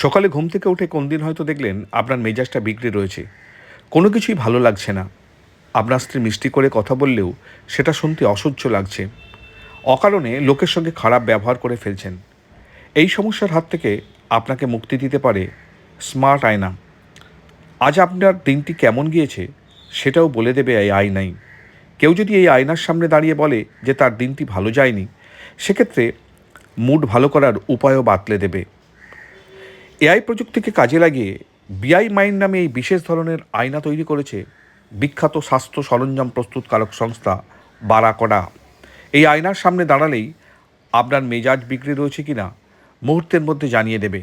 সকালে ঘুম থেকে উঠে কোন দিন হয়তো দেখলেন আপনার মেজাজটা বিগড়ে রয়েছে, কোনো কিছুই ভালো লাগছে না। আপনার স্ত্রী মিষ্টি করে কথা বললেও সেটা শুনতে অসহ্য লাগছে। অকারণে লোকের সঙ্গে খারাপ ব্যবহার করে ফেলছেন। এই সমস্যার হাত থেকে আপনাকে মুক্তি দিতে পারে স্মার্ট আয়না। আজ আপনার দিনটি কেমন গিয়েছে সেটাও বলে দেবে এই আয়নাই। কেউ যদি এই আয়নার সামনে দাঁড়িয়ে বলে যে তার দিনটি ভালো যায়নি, সেক্ষেত্রে মুড ভালো করার উপায়ও বাতলে দেবে। এআই প্রযুক্তিকে কাজে লাগিয়ে বিআই মাইন্ড নামে এই বিশেষ ধরনের আয়না তৈরি করেছে বিখ্যাত স্বাস্থ্য সরঞ্জাম প্রস্তুতকারক সংস্থা বারাকডা। এই আয়নার সামনে দাঁড়ালেই আপনার মেজাজ বিগড়ে রয়েছে কিনা মুহূর্তের মধ্যে জানিয়ে দেবে।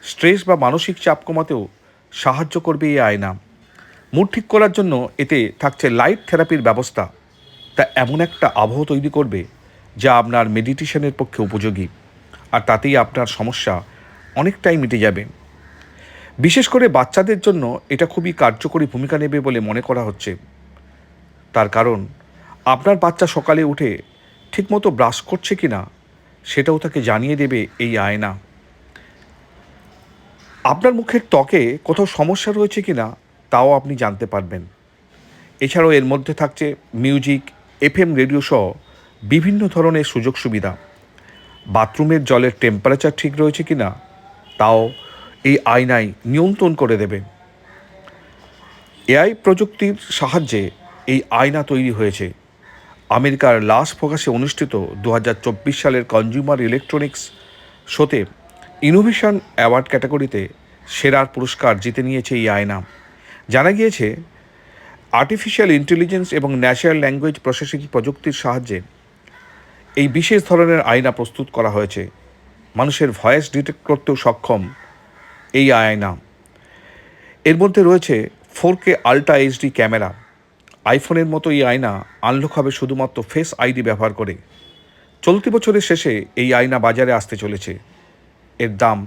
স্ট্রেস বা মানসিক চাপ কমাতেও সাহায্য করবে এই আয়না। মুড ঠিক করার জন্য এতে থাকছে লাইট থেরাপির ব্যবস্থা। তা এমন একটা আবহ তৈরি করবে যা আপনার মেডিটেশনের পক্ষে উপযোগী, আর তাতেই আপনার সমস্যা অনেকটাই মিটে যাবে। বিশেষ করে বাচ্চাদের জন্য এটা খুবই কার্যকরী ভূমিকা নেবে বলে মনে করা হচ্ছে। তার কারণ আপনার বাচ্চা সকালে উঠে ঠিকমতো ব্রাশ করছে কি না সেটাও তাকে জানিয়ে দেবে এই আয়না। আপনার মুখের ত্বকে কোথাও সমস্যা রয়েছে কি না তাও আপনি জানতে পারবেন। এছাড়াও এর মধ্যে থাকছে মিউজিক, এফএম রেডিও সহ বিভিন্ন ধরনের সুযোগ সুবিধা। বাথরুমের জলের টেম্পারেচার ঠিক রয়েছে কি না তাও এই আয়নায় নিয়ন্ত্রণ করে দেবে। এআই প্রযুক্তির সাহায্যে এই আয়না তৈরি হয়েছে। আমেরিকার লাস ভেগাসে অনুষ্ঠিত 2024 সালের কনজিউমার ইলেকট্রনিক্স শোতে ইনোভেশন অ্যাওয়ার্ড ক্যাটাগরিতে সেরার পুরস্কার জিতে নিয়েছে এই আয়না। জানা গিয়েছে আর্টিফিশিয়াল ইন্টেলিজেন্স এবং ন্যাচারাল ল্যাঙ্গুয়েজ প্রসেসিং প্রযুক্তির সাহায্যে এই বিশেষ ধরনের আয়না প্রস্তুত করা হয়েছে। মানুষের ভয়েস ডিটেক্ট করতেও সক্ষম এই আয়না। এর মধ্যে রয়েছে 4K আল্ট্রা এইচডি ক্যামেরা। আইফোনের মতো এই আয়না আনলক হবে শুধুমাত্র ফেস আইডি ব্যবহার করে। চলতি বছরের শেষে এই আয়না বাজারে আসতে চলেছে। এর দাম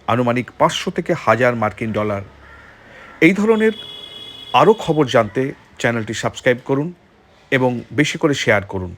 আনুমানিক 500 থেকে 1000 মার্কিন ডলার। এই ধরনের আরও খবর জানতে চ্যানেলটি সাবস্ক্রাইব করুন এবং বেশি করে শেয়ার করুন।